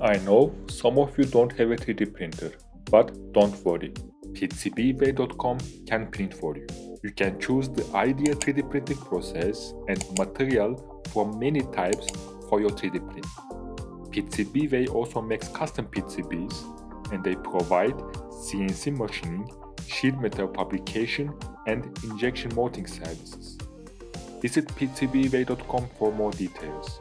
I know some of you don't have a 3D printer, but don't worry. PCBWay.com can print for you. You can choose the ideal 3D printing process and material from many types for your 3D print. PCBWay also makes custom PCBs, and they provide CNC machining, sheet metal fabrication, and injection molding services. Visit PCBWay.com for more details.